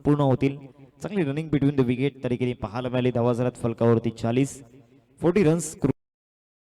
संपूर्ण होतील. चांगली रनिंग बिटवीन द विकेट तरीके पाहायला मिळाली. धावा झाल्यात फलकावरती 40 रन्स.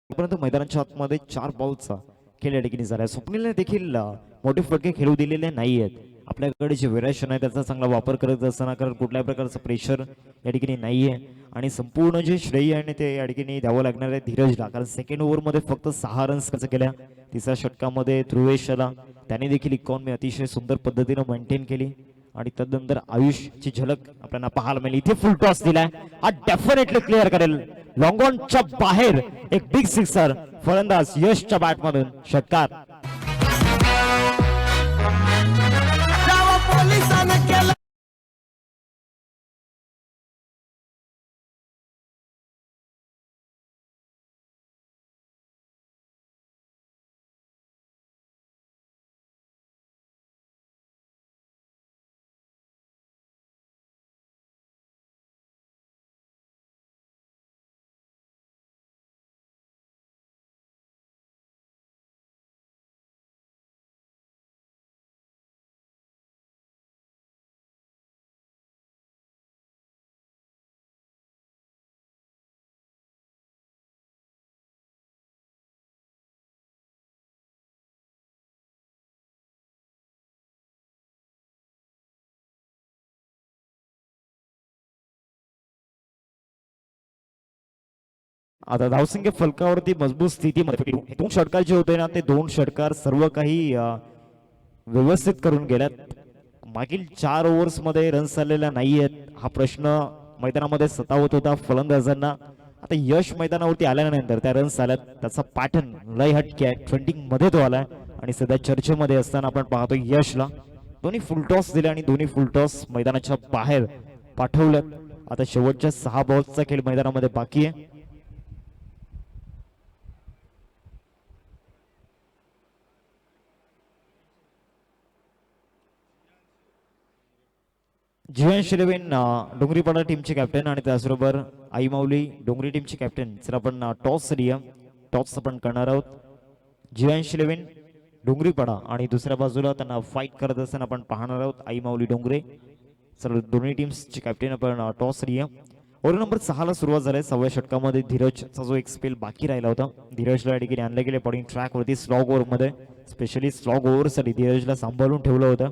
परंतु मैदानाच्या आतमध्ये 4 बॉलचा खेळ या ठिकाणी झाला. स्वप्नीलने देखील मोठे फटके खेळू दिलेले नाहीयेत. आपल्याकडे जे व्हेरिएशन आहे त्याचा चांगला वापर करत असताना, कारण कुठल्याही प्रकारचं प्रेशर या ठिकाणी नाहीये आणि संपूर्ण जे श्रेय आहे ते या ठिकाणी द्यावं लागणार आहे धीरजला, कारण सेकंड ओव्हरमध्ये फक्त 6 रन्स खर्च केल्या. तिसऱ्या षटकामध्ये ध्रुवेश आला, त्याने देखील इकॉनॉमी अतिशय सुंदर पद्धतीने मेंटेन केली आणि तदनंतर आयुषची झलक आपल्याला पाहायला मिळाली. इथे फुल टॉस दिलाय, हा डेफिनेटली क्लिअर करेल. लॉंग ऑनच्या बाहेर एक बिग सिक्सर. फलंदाज यशच्या बॅटमधून षटकार. आता धावसंख्या फलकावरती मजबूत स्थितीमध्ये 2 षटकार जे होते ना, ते 2 षटकार सर्व काही व्यवस्थित करून गेल्यात. मागील 4 ओव्हर्स मध्ये रन्स आलेल्या नाहीयेत, हा प्रश्न मैदानामध्ये सतावत होता फलंदाजांना. आता यश मैदानावरती आल्यानंतर त्या रन्स आल्यात, त्याचा पॅटर्न लय हटके आहे. ट्रेंडिंग मध्ये तो आलाय आणि सध्या चर्चेमध्ये असताना आपण पाहतो यशला दोन्ही फुलटॉस दिले आणि दोन्ही फुलटॉस मैदानाच्या बाहेर पाठवलं. आता शेवटच्या 6 बॉल्सचा खेळ मैदानामध्ये बाकी आहे. जीवांश इलेव्हन डोंगरीपाडा टीमचे कॅप्टन आणि त्याचबरोबर आई माऊली डोंगरी टीमचे कॅप्टन. जर आपण टॉस रिया टॉस आपण करणार आहोत. जीवांश इलेव्हन डोंगरीपाडा आणि दुसऱ्या बाजूला त्यांना फाईट करत असताना आपण पाहणार आहोत आई माऊली डोंगरे. सर्व दोन्ही टीम्सचे कॅप्टन आपण टॉस रिया. ओव्हर नंबर 6 ला सुरुवात झाली. 6व्या षटकामध्ये धीरजचा जो एक स्पेल बाकी राहिला होता, धीरजला या ठिकाणी आणले गेले बॉलिंग ट्रॅक वरती. स्लॉग ओव्हर मध्ये स्पेशली स्लॉग ओव्हरसाठी धीरजला सांभाळून ठेवलं होतं.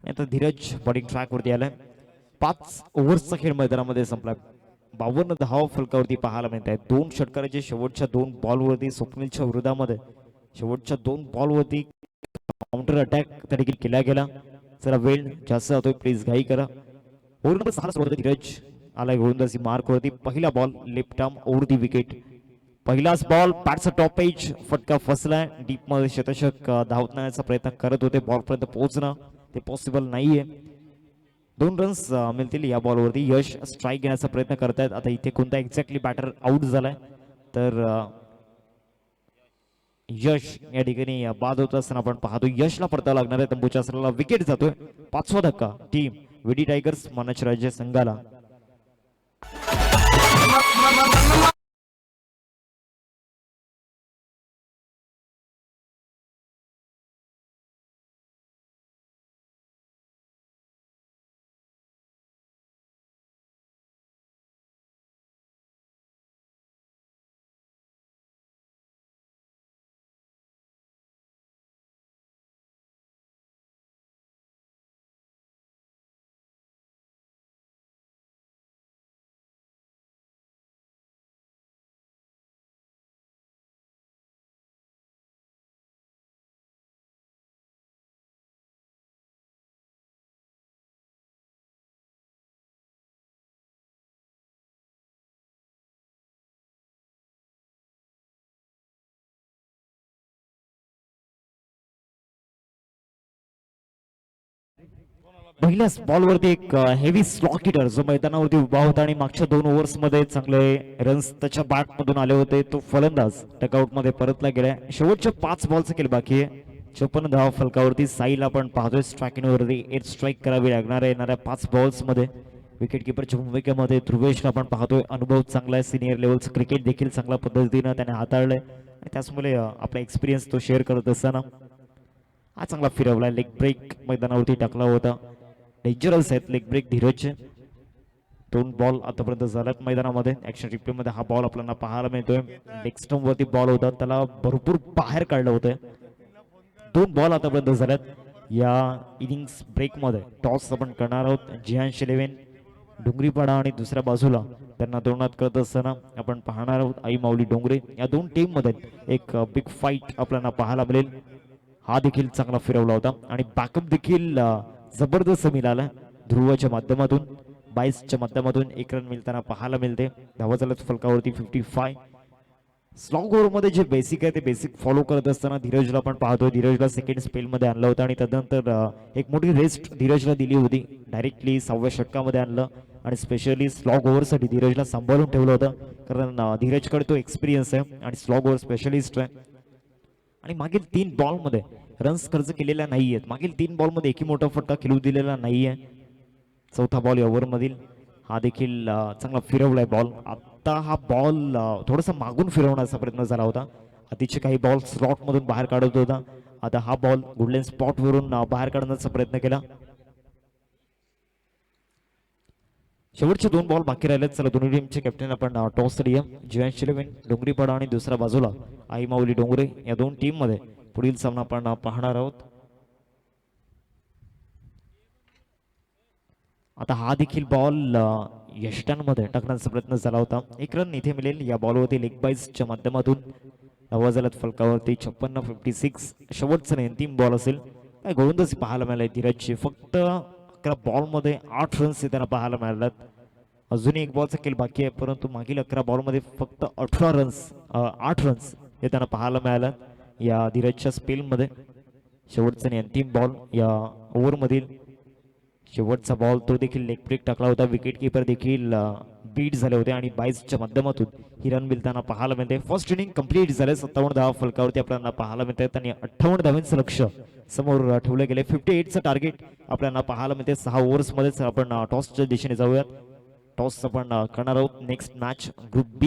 आता धीरज बॉलिंग ट्रॅक वरती आलाय. 5 ओव्हर्सचा खेळ मैदानामध्ये संपला. 52 धावा फलकावरती पाहायला मिळत आहेत. 2 षटकाराचे शेवटच्या 2 बॉलवरती स्वप्नीलच्या विरोधामध्ये शेवटच्या 2 बॉलवरती काउंटर अटॅक त्या देखील केला गेला. जरा वेळ जास्त जातोय, प्लीज घाई करा. ओव्हर नंबर 6 सोडत धीरज आलाय गोलंदाजी मार्क वरती. पहिला बॉल लेफ्ट आर्म ओव्हर दी विकेट. पहिलाच बॉल पॅटचा टॉप एज फटका फसलाय. डीप मध्ये शतशक धावण्याचा प्रयत्न करत होते, बॉल पर्यंत पोहोचणं ते पॉसिबल नाहीये. 2 रन्स मिळतील या बॉलवरती. यश स्ट्राईक घेण्याचा प्रयत्न करतायत. आता इथे कोणता एक्झॅक्टली बॅटर आउट झालाय तर यश या ठिकाणी बाद होत असताना आपण पाहतो. यशला पडता लागणार आहे. तंबूच्या असलेला विकेट जातोय. 5वा धक्का टीम विडी टायगर्स मानाच्या राज्य संघाला. पहिल्याच बॉलवरती एक हेवी स्लॉक हिटर जो मैदानावरती उभा होता आणि मागच्या 2 ओव्हर्स मध्ये चांगले रन्स त्याच्या बॅट मधून आले होते, तो फलंदाज डकआउट मध्ये परतला गेलाय. शेवटच्या 5 बॉलचा खेळ बाकी आहे. 54 धावा फलकावरती. साईला आपण पाहतोय स्ट्रायकिंग वरती 8 स्ट्राईक करावी लागणार आहे येणाऱ्या 5 बॉल्स मध्ये. विकेट किपरच्या भूमिकेमध्ये ध्रुवेशला आपण पाहतोय, अनुभव चांगला आहे, सिनियर लेवलचं क्रिकेट देखील चांगल्या पद्धतीनं त्याने हाताळलंय आणि त्याचमुळे आपला एक्सपिरियन्स तो शेअर करत असताना हा चांगला फिरवला, लेग ब्रेक मैदानावरती टाकला होता. डेंजरस आहेत लेग ब्रेक धीरजचे. 2 बॉल आतापर्यंत झाल्यात मैदानामध्ये. ऍक्शन रिप्ले मध्ये हा बॉल आपल्याला पाहायला मिळतोय. लेग स्टंप वरती बॉल होता, त्याला भरपूर बाहेर काढलं होतं. 2 बॉल आतापर्यंत झाल्यात या इनिंग्स ब्रेक मध्ये. टॉस आपण करणार आहोत. जिहान्श 11 डोंगरीपाडा आणि दुसऱ्या बाजूला त्यांना दोनात करत असताना आपण पाहणार आहोत आई माऊली डोंगरे. या दोन टीम मध्ये एक बिग फाईट आपल्याला पाहायला मिळेल. हा देखील चांगला फिरवला होता आणि बॅकअप देखील जबरदस्त मिळाला ध्रुवाच्या माध्यमातून. 22च्या माध्यमातून 1 रन मिळताना पाहायला मिळते. धावा झाल्यात फलकावरती 55. स्लॉग ओव्हर मध्ये जे बेसिक आहे ते बेसिक फॉलो करत असताना धीरजला आपण पाहतोय. धीरजला सेकंड स्पेल मध्ये आणलं होतं आणि त्यानंतर एक मोठी रेस्ट धीरजला दिली होती. डायरेक्टली 6व्या षटकामध्ये आणलं आणि स्पेशली स्लॉग ओव्हरसाठी धीरजला सांभाळून ठेवलं होतं. कारण धीरजकडे तो एक्सपिरियन्स आहे आणि स्लॉग ओव्हर स्पेशलिस्ट आहे. आणि मागील 3 बॉलमध्ये रन्स खर्च केलेल्या नाहीयेत. मागील 3 बॉलमध्ये एकही मोठा फटका खेळू दिलेला नाहीये. चौथा बॉल या ओव्हरमधील हा देखील चांगला फिरवलाय बॉल. आता हा बॉल थोडासा मागून फिरवण्याचा प्रयत्न झाला होता. आधीचे काही बॉल स्लॉट मधून बाहेर काढत होता. आता हा बॉल गुडलेन स्पॉट वरून बाहेर काढण्याचा प्रयत्न केला. शेवटचे 2 बॉल बाकी राहिलेत. चला दोन्ही टीमचे कॅप्टन आपण टॉस साठी जिहान्श 11 डोंगरीपाडा आणि दुसऱ्या बाजूला आई माऊली डोंगरे या 2 टीम मध्ये पुढील सामना आपण पाहणार आहोत. आता हा देखील बॉल यष्टांमध्ये टाकण्याचा प्रयत्न झाला होता. 1 रन इथे मिळेल या बॉलवरती लेग बाईजच्या माध्यमातून. धावा झाल्यात फलकावरती 56. शेवटचा अंतिम बॉल असेल. काय गोलंदाजी पाहायला मिळाली धीरजची. फक्त 11 बॉलमध्ये 8 रन्स त्यांना पाहायला मिळाल्यात. अजूनही 1 बॉलचा खेळ बाकी आहे, परंतु मागील 11 बॉलमध्ये फक्त 8 रन्स हे त्यांना पाहायला मिळालं या धीरजच्या स्पेलमध्ये. शेवटचा आणि अंतिम बॉल या ओव्हरमधील शेवटचा बॉल तो देखील लेग ब्रेक टाकला होता. विकेट किपर देखील बीट झाले होते आणि 22च्या माध्यमातून ही रन मिळताना पाहायला मिळते. फर्स्ट इनिंग कंप्लीट झाले. 57 धावा फलकावरती आपल्याला पाहायला मिळतात आणि 58 धावांचं लक्ष समोर ठेवले गेले. 58चं टार्गेट आपल्याला पाहायला मिळते. 6 ओव्हर्समध्येच आपण टॉसच्या दिशेने जाऊयात. टॉस आपण करणार आहोत. नेक्स्ट मॅच ग्रुप बी